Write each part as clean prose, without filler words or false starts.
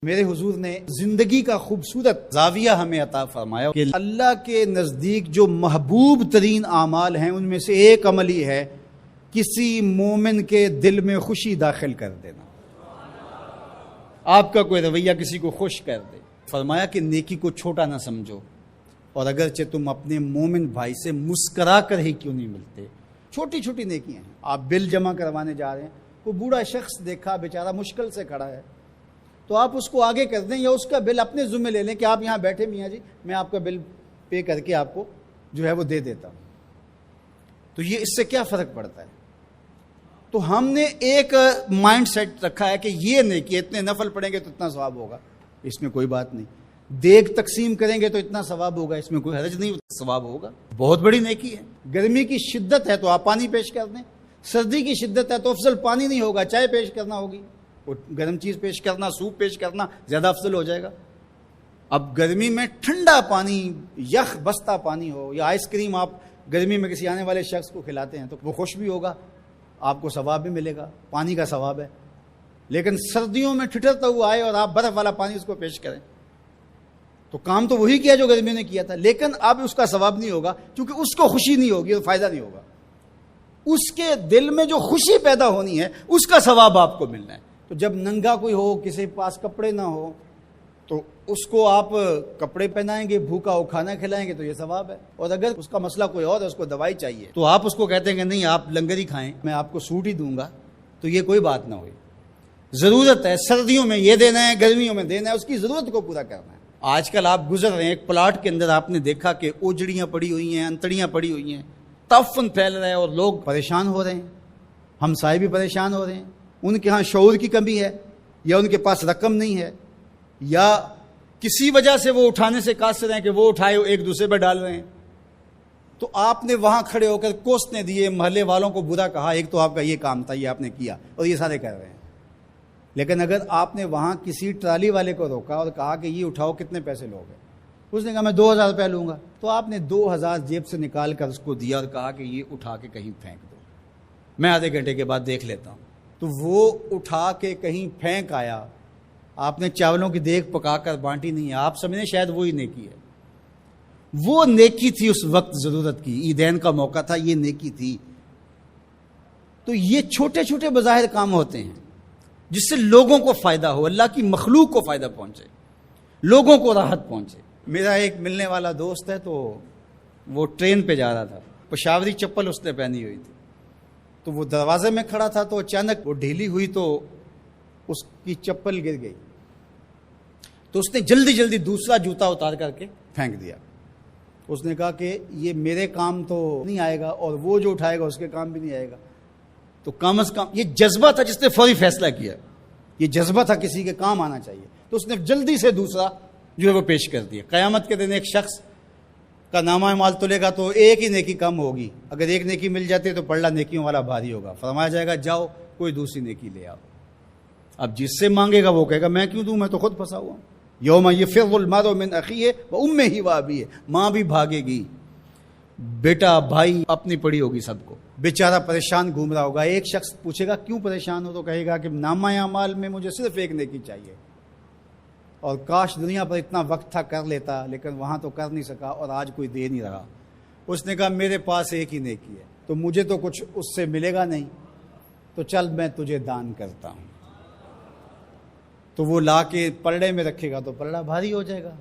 میرے حضور نے زندگی کا خوبصورت زاویہ ہمیں عطا فرمایا کہ اللہ کے نزدیک جو محبوب ترین اعمال ہیں ان میں سے ایک عمل ہی ہے کسی مومن کے دل میں خوشی داخل کر دینا۔ آپ کا کوئی رویہ کسی کو خوش کر دے۔ فرمایا کہ نیکی کو چھوٹا نہ سمجھو، اور اگرچہ تم اپنے مومن بھائی سے مسکرا کر ہی کیوں نہیں ملتے، چھوٹی چھوٹی نیکیاں ہیں۔ آپ بل جمع کروانے جا رہے ہیں، کوئی بوڑھا شخص دیکھا بیچارہ مشکل سے کھڑا ہے، تو آپ اس کو آگے کر دیں یا اس کا بل اپنے ذمہ لے لیں کہ آپ یہاں بیٹھے میاں جی، میں آپ کا بل پے کر کے آپ کو جو ہے وہ دے دیتا ہوں۔ تو یہ اس سے کیا فرق پڑتا ہے؟ تو ہم نے ایک مائنڈ سیٹ رکھا ہے کہ یہ نیکی اتنے نفل پڑھیں گے تو اتنا ثواب ہوگا، اس میں کوئی بات نہیں۔ دیگ تقسیم کریں گے تو اتنا ثواب ہوگا، اس میں کوئی حرج نہیں، ثواب ہوگا۔ بہت بڑی نیکی ہے۔ گرمی کی شدت ہے تو آپ پانی پیش کر دیں، سردی کی شدت ہے تو افضل پانی نہیں ہوگا، چائے پیش کرنا ہوگی، گرم چیز پیش کرنا، سوپ پیش کرنا زیادہ افضل ہو جائے گا۔ اب گرمی میں ٹھنڈا پانی، یخ بستہ پانی ہو یا آئس کریم آپ گرمی میں کسی آنے والے شخص کو کھلاتے ہیں تو وہ خوش بھی ہوگا، آپ کو ثواب بھی ملے گا، پانی کا ثواب ہے۔ لیکن سردیوں میں ٹھٹرتا ہوا آئے اور آپ برف والا پانی اس کو پیش کریں تو کام تو وہی کیا جو گرمی نے کیا تھا، لیکن اب اس کا ثواب نہیں ہوگا کیونکہ اس کو خوشی نہیں ہوگی اور فائدہ نہیں ہوگا۔ اس کے دل میں جو خوشی پیدا ہونی ہے اس کا ثواب آپ کو ملنا ہے۔ تو جب ننگا کوئی ہو، کسی کے پاس کپڑے نہ ہو، تو اس کو آپ کپڑے پہنائیں گے، بھوکا ہو کھانا کھلائیں گے تو یہ ثواب ہے۔ اور اگر اس کا مسئلہ کوئی اور ہے، اس کو دوائی چاہیے، تو آپ اس کو کہتے ہیں کہ نہیں آپ لنگر ہی کھائیں، میں آپ کو سوٹ ہی دوں گا، تو یہ کوئی بات نہ ہوئی۔ ضرورت ہے سردیوں میں یہ دینا ہے، گرمیوں میں دینا ہے، اس کی ضرورت کو پورا کرنا ہے۔ آج کل آپ گزر رہے ہیں ایک پلاٹ کے اندر، آپ نے دیکھا کہ اوجڑیاں پڑی ہوئی ہیں، انتڑیاں پڑی ہوئی ہیں، تعفن پھیل رہا ہے اور لوگ پریشان ہو رہے ہیں، ہمسائے بھی پریشان ہو رہے ہیں۔ ان کے ہاں شعور کی کمی ہے، یا ان کے پاس رقم نہیں ہے، یا کسی وجہ سے وہ اٹھانے سے قاصر ہیں کہ وہ اٹھائے ایک دوسرے پہ ڈال رہے ہیں۔ تو آپ نے وہاں کھڑے ہو کر کوسنے دیے، محلے والوں کو برا کہا، ایک تو آپ کا یہ کام تھا، یہ آپ نے کیا اور یہ سارے کر رہے ہیں۔ لیکن اگر آپ نے وہاں کسی ٹرالی والے کو روکا اور کہا کہ یہ اٹھاؤ، کتنے پیسے لوگے؟ اس نے کہا میں 2000 روپے لوں گا، تو آپ نے 2000 جیب سے نکال کر اس کو دیا اور کہا کہ یہ اٹھا کے کہیں پھینک دو، میں آدھے گھنٹے کے بعد دیکھ لیتا ہوں۔ تو وہ اٹھا کے کہیں پھینک آیا، آپ نے چاولوں کی دیگ پکا کر بانٹی نہیں ہے، آپ سمجھیں شاید وہی نیکی ہے۔ وہ نیکی تھی اس وقت ضرورت کی، عیدین کا موقع تھا، یہ نیکی تھی۔ تو یہ چھوٹے چھوٹے بظاہر کام ہوتے ہیں جس سے لوگوں کو فائدہ ہو، اللہ کی مخلوق کو فائدہ پہنچے، لوگوں کو راحت پہنچے۔ میرا ایک ملنے والا دوست ہے، تو وہ ٹرین پہ جا رہا تھا، پشاوری چپل اس نے پہنی ہوئی تھی، تو وہ دروازے میں کھڑا تھا، تو اچانک وہ ڈھیلی ہوئی تو اس کی چپل گر گئی، تو اس نے جلدی جلدی دوسرا جوتا اتار کر کے پھینک دیا۔ اس نے کہا کہ یہ میرے کام تو نہیں آئے گا اور وہ جو اٹھائے گا اس کے کام بھی نہیں آئے گا، تو کم از کم یہ جذبہ تھا جس نے فوری فیصلہ کیا، یہ جذبہ تھا کسی کے کام آنا چاہیے، تو اس نے جلدی سے دوسرا جو ہے وہ پیش کر دیا۔ قیامت کے دن ایک شخص کا نامہ اعمال تلے گا تو ایک ہی نیکی کم ہوگی، اگر ایک نیکی مل جاتی ہے تو پلڑا نیکیوں والا بھاری ہوگا، فرمایا جائے گا جاؤ کوئی دوسری نیکی لے آؤ۔ اب جس سے مانگے گا وہ کہے گا میں کیوں دوں، میں تو خود پھنسا ہوا ہوں۔ یوم یفر المرء من اخیہ وامہ وابیہ، ماں بھی بھاگے گی، بیٹا بھائی اپنی پڑی ہوگی، سب کو بیچارہ پریشان گھوم رہا ہوگا۔ ایک شخص پوچھے گا کیوں پریشان ہو، تو کہے گا کہ نامہ اعمال میں مجھے صرف ایک نیکی چاہیے، اور کاش دنیا پر اتنا وقت تھا کر لیتا، لیکن وہاں تو کر نہیں سکا اور آج کوئی دے نہیں رہا۔ اس نے کہا میرے پاس ایک ہی نیکی ہے، تو مجھے تو کچھ اس سے ملے گا نہیں، تو چل میں تجھے دان کرتا ہوں۔ تو وہ لا کے پلڑے میں رکھے گا تو پلڑا بھاری ہو جائے گا،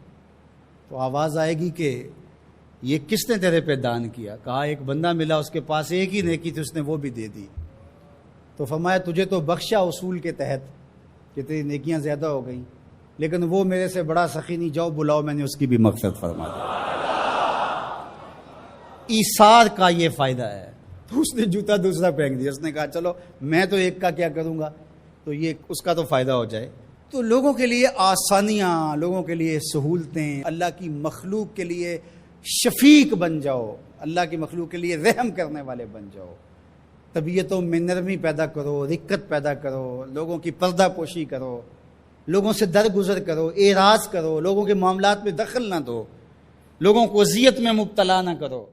تو آواز آئے گی کہ یہ کس نے تیرے پہ دان کیا؟ کہا ایک بندہ ملا، اس کے پاس ایک ہی نیکی تھی، اس نے وہ بھی دے دی۔ تو فرمایا تجھے تو بخشا اصول کے تحت کہ تیری نیکیاں زیادہ ہو گئیں، لیکن وہ میرے سے بڑا سخی نہیں، جاؤ بلاؤ، میں نے اس کی بھی مغفرت فرما دی۔ ایثار کا یہ فائدہ ہے۔ تو اس نے جوتا دوسرا پھینک دیا، اس نے کہا چلو میں تو ایک کا کیا کروں گا، تو یہ اس کا تو فائدہ ہو جائے۔ تو لوگوں کے لیے آسانیاں، لوگوں کے لیے سہولتیں، اللہ کی مخلوق کے لیے شفیق بن جاؤ، اللہ کی مخلوق کے لیے رحم کرنے والے بن جاؤ، طبیعتوں میں نرمی پیدا کرو، رقت پیدا کرو، لوگوں کی پردہ پوشی کرو، لوگوں سے درگزر کرو، اعراض کرو، لوگوں کے معاملات میں دخل نہ دو، لوگوں کو اذیت میں مبتلا نہ کرو۔